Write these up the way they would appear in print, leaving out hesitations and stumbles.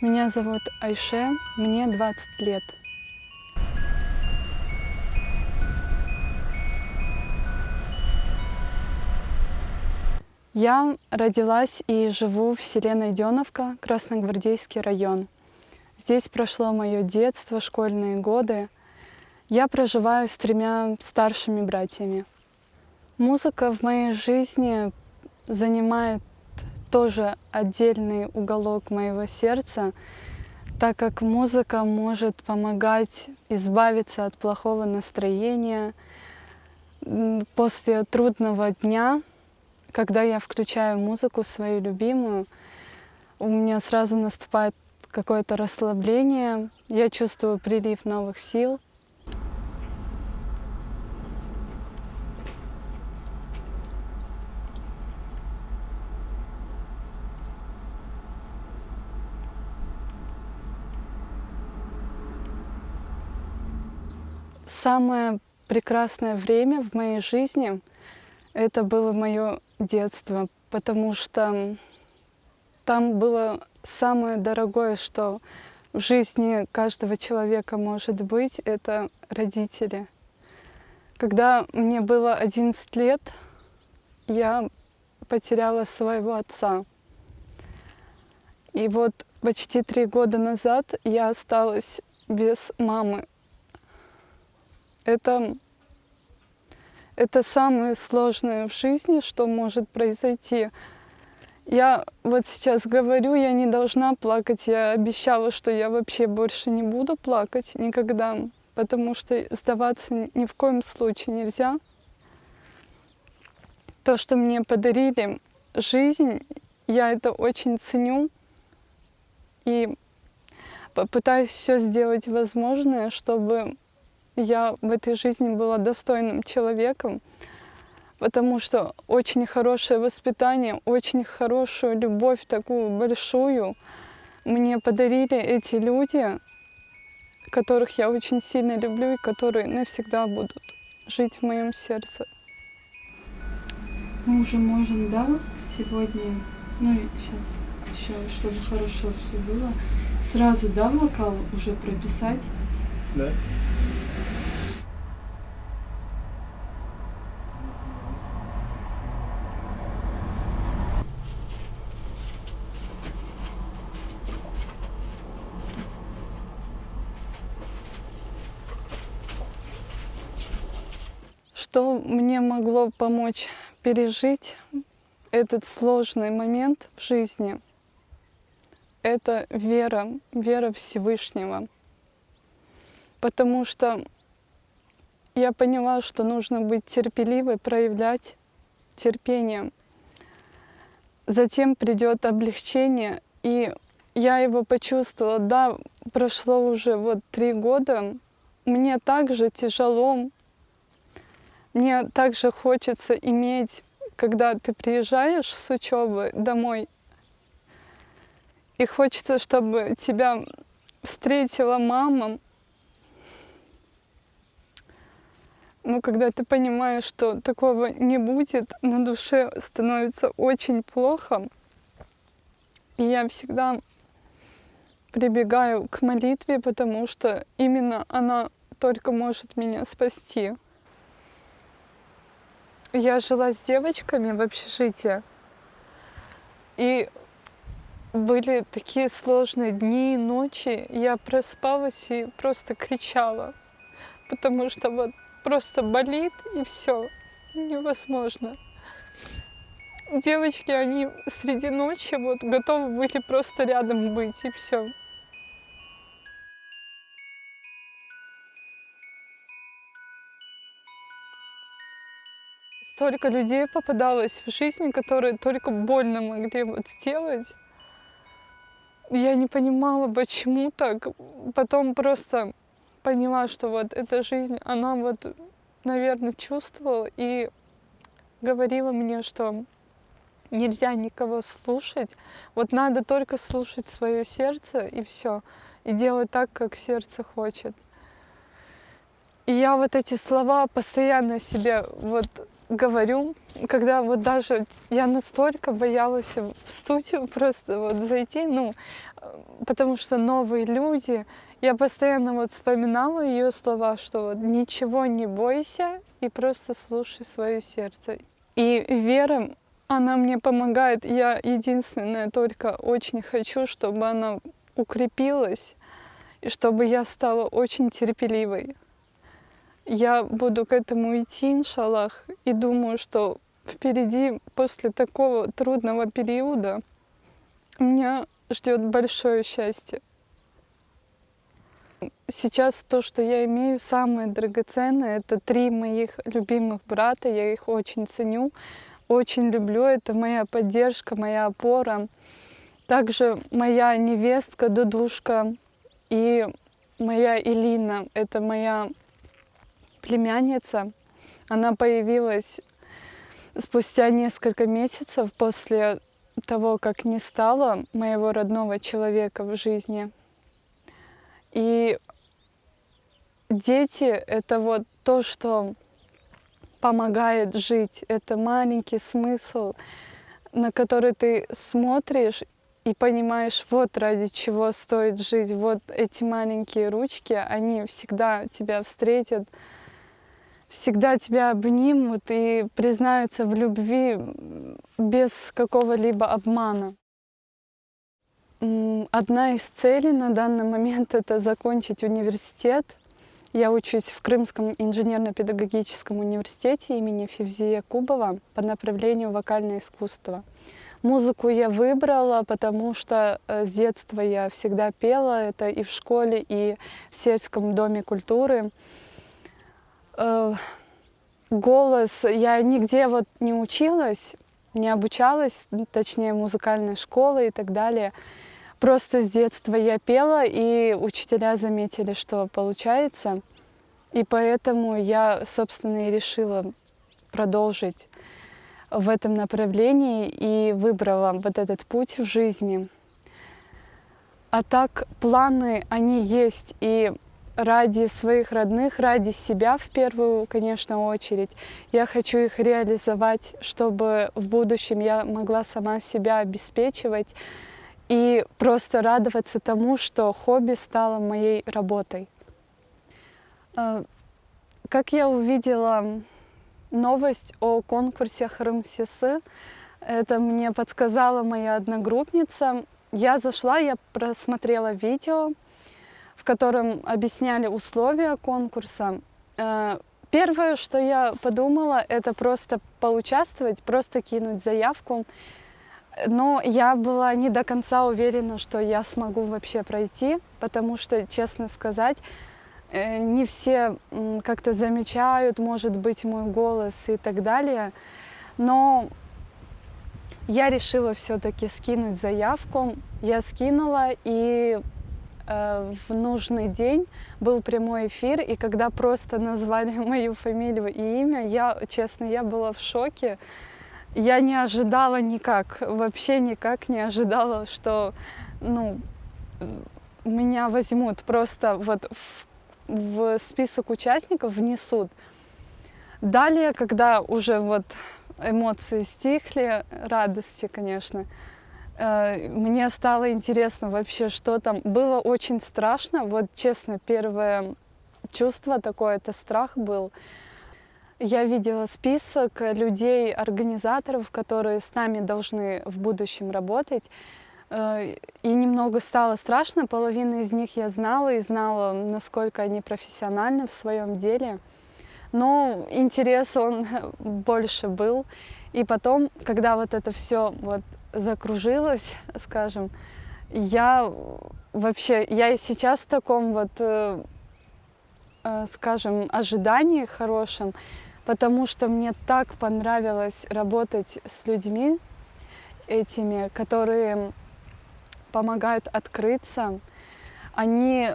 Меня зовут Айше, мне 20 лет. Я родилась и живу в селе Найденовка, Красногвардейский район. Здесь прошло мое детство, школьные годы. Я проживаю с 3 старшими братьями. Музыка в моей жизни занимает тоже отдельный уголок моего сердца, так как музыка может помогать избавиться от плохого настроения. После трудного дня, когда я включаю музыку свою любимую, у меня сразу наступает какое-то расслабление, я чувствую прилив новых сил. Самое прекрасное время в моей жизни — это было мое детство, потому что там было самое дорогое, что в жизни каждого человека может быть, это родители. Когда мне было 11 лет, я потеряла своего отца. И вот почти 3 года назад я осталась без мамы. Это самое сложное в жизни, что может произойти. Я вот сейчас говорю, я не должна плакать. Я обещала, что я вообще больше не буду плакать никогда, потому что сдаваться ни в коем случае нельзя. То, что мне подарили жизнь, я это очень ценю и попытаюсь все сделать возможное, чтобы я в этой жизни была достойным человеком, потому что очень хорошее воспитание, очень хорошую любовь, такую большую, мне подарили эти люди, которых я очень сильно люблю и которые навсегда будут жить в моем сердце. Мы уже можем, да, сегодня, ну и сейчас еще, чтобы хорошо все было, сразу, да, вокал уже прописать? Да. Что мне могло помочь пережить этот сложный момент в жизни? Это вера, вера Всевышнего. Потому что я поняла, что нужно быть терпеливой, проявлять терпение. Затем придет облегчение, и я его почувствовала. Да, прошло уже вот 3 года, мне также тяжело, мне также хочется иметь, когда ты приезжаешь с учебы домой, и хочется, чтобы тебя встретила мама. Но когда ты понимаешь, что такого не будет, на душе становится очень плохо. И я всегда прибегаю к молитве, потому что именно она только может меня спасти. Я жила с девочками в общежитии, и были такие сложные дни и ночи. Я проспалась и просто кричала, потому что вот просто болит и все, невозможно. Девочки, они среди ночи вот готовы были просто рядом быть, и все. Столько людей попадалось в жизни, которые только больно могли вот сделать. Я не понимала, почему так. Потом просто поняла, что вот эта жизнь, она вот, наверное, чувствовала и говорила мне, что нельзя никого слушать. Вот надо только слушать свое сердце и все. И делать так, как сердце хочет. И я вот эти слова постоянно себе вот говорю, когда вот даже я настолько боялась в студию просто вот зайти, потому что новые люди, я постоянно вот вспоминала ее слова, что вот ничего не бойся и просто слушай свое сердце. И Вера, она мне помогает. Я единственное только очень хочу, чтобы она укрепилась и чтобы я стала очень терпеливой. Я буду к этому идти, иншаллах, и думаю, что впереди после такого трудного периода меня ждет большое счастье. Сейчас то, что я имею, самое драгоценное, это 3 моих любимых брата. Я их очень ценю, очень люблю. Это моя поддержка, моя опора. Также моя невестка, Дудушка, и моя Илина, это моя племянница. Она появилась спустя несколько месяцев после того, как не стало моего родного человека в жизни. И дети — это вот то, что помогает жить. Это маленький смысл, на который ты смотришь и понимаешь, вот ради чего стоит жить. Вот эти маленькие ручки, они всегда тебя встретят, всегда тебя обнимут и признаются в любви без какого-либо обмана. Одна из целей на данный момент — это закончить университет. Я учусь в Крымском инженерно-педагогическом университете имени Февзия Кубова по направлению вокальное искусство. Музыку я выбрала, потому что с детства я всегда пела. Это и в школе, и в сельском доме культуры. Голос я нигде вот не училась, не обучалась, точнее, музыкальной школы и так далее. Просто с детства я пела, и учителя заметили, что получается. И поэтому я, собственно, и решила продолжить в этом направлении и выбрала вот этот путь в жизни. А так, планы, они есть и ради своих родных, ради себя в первую, конечно, очередь. Я хочу их реализовать, чтобы в будущем я могла сама себя обеспечивать и просто радоваться тому, что хобби стало моей работой. Как я увидела новость о конкурсе Хрым-Сесы, это мне подсказала моя одногруппница. Я зашла, я просмотрела видео, в котором объясняли условия конкурса. Первое, что я подумала, это просто поучаствовать, просто кинуть заявку. Но я была не до конца уверена, что я смогу вообще пройти, потому что, честно сказать, не все как-то замечают, может быть, мой голос и так далее. Но я решила все-таки скинуть заявку. Я скинула, и в нужный день был прямой эфир, и когда просто назвали мою фамилию и имя, я была в шоке. Я не ожидала никак, вообще никак не ожидала, что меня возьмут, просто вот в список участников внесут. Далее, когда уже вот эмоции стихли, радости, конечно, мне стало интересно вообще, что там. Было очень страшно, вот честно, первое чувство такое, это страх был. Я видела список людей, организаторов, которые с нами должны в будущем работать. И немного стало страшно. Половину из них я знала и знала, насколько они профессиональны в своем деле. Но интерес, он больше был. И потом, когда вот это все вот закружилось, скажем, я и сейчас в таком вот, скажем, ожидании хорошем, потому что мне так понравилось работать с людьми этими, которые помогают открыться. Они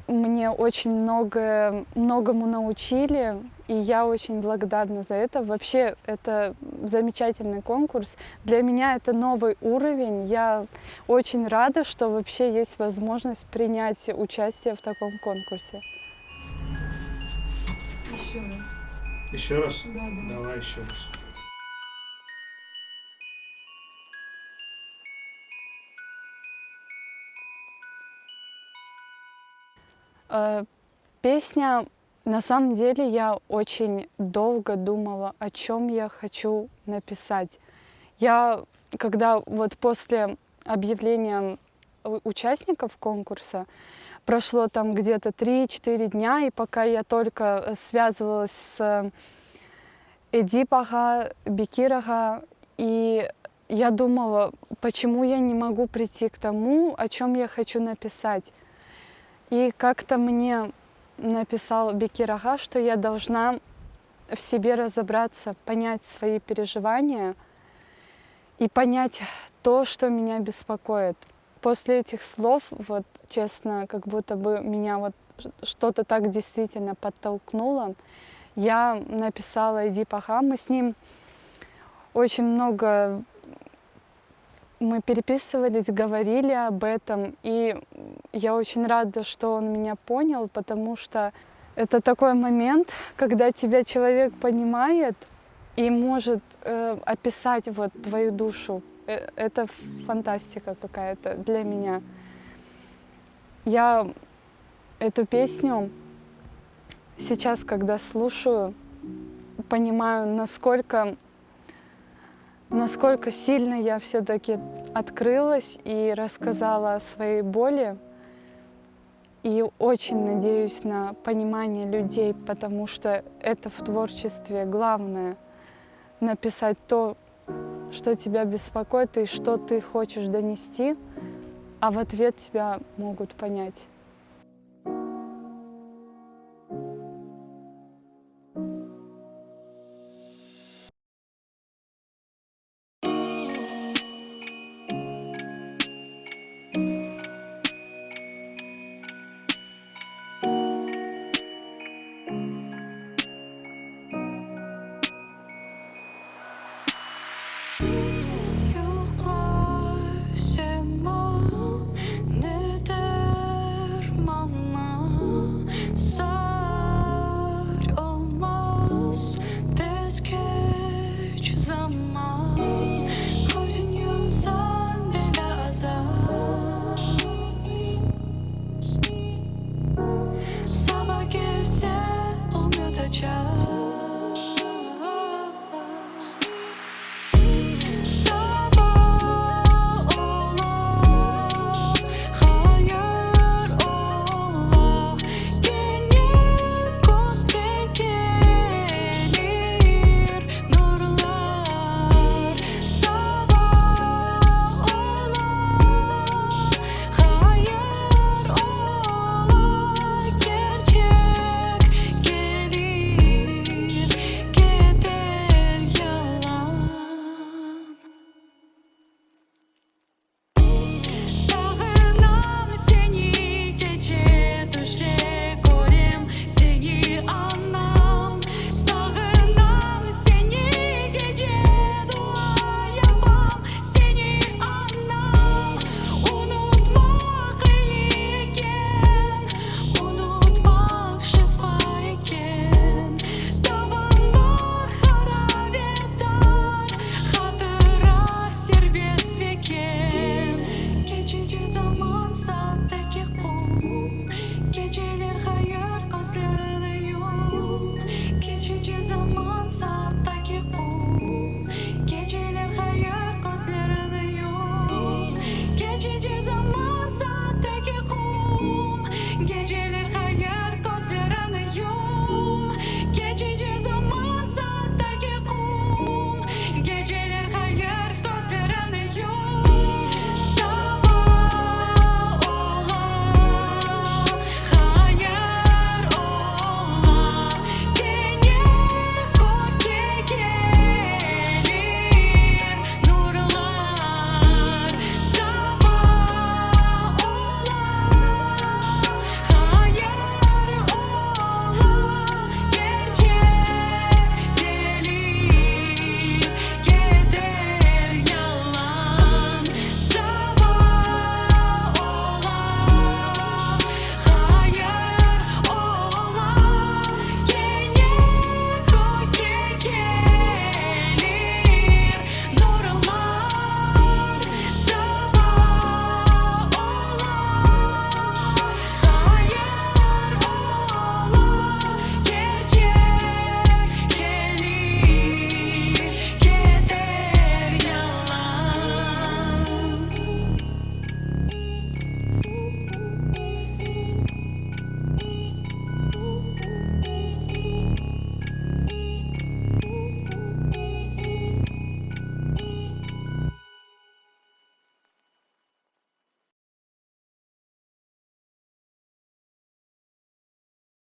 мне очень многому научили, и я очень благодарна за это. Вообще, это замечательный конкурс. Для меня это новый уровень. Я очень рада, что вообще есть возможность принять участие в таком конкурсе. Еще раз. Еще раз? Да, да. Давай еще раз. Песня, на самом деле, я очень долго думала, о чем я хочу написать. Я, когда вот после объявления участников конкурса, прошло там где-то 3-4 дня, и пока я только связывалась с Эдип ага, Бекир ага, и я думала, почему я не могу прийти к тому, о чем я хочу написать. И как-то мне написал Бекир ага, что я должна в себе разобраться, понять свои переживания и понять то, что меня беспокоит. После этих слов, вот честно, как будто бы меня вот что-то так действительно подтолкнуло. Я написала Эдип ага, мы с ним очень много мы переписывались, говорили об этом, и я очень рада, что он меня понял, потому что это такой момент, когда тебя человек понимает и может описать вот твою душу. Это фантастика какая-то для меня. Я эту песню сейчас, когда слушаю, понимаю, насколько сильно я все-таки открылась и рассказала о своей боли. И очень надеюсь на понимание людей, потому что это в творчестве главное — написать то, что тебя беспокоит и что ты хочешь донести, а в ответ тебя могут понять.